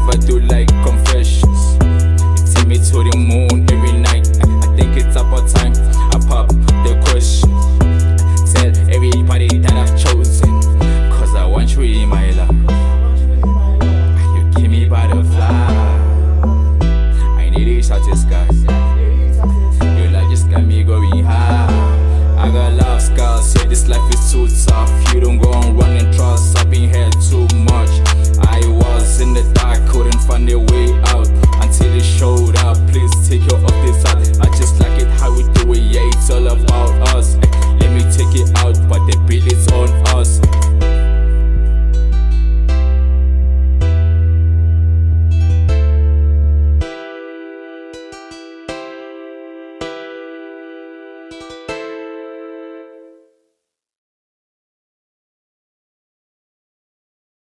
never do like confessions. You take me to the moon every night. I think it's about time I pop the question. Tell everybody that I've chosen, cause I want you in my life. You give me butterfly, I need it out the sky. Your life just got me going high. I got love scars, yeah, this life is too tough. You don't go on running trust, I've been here too much. I was in the dark, couldn't find a way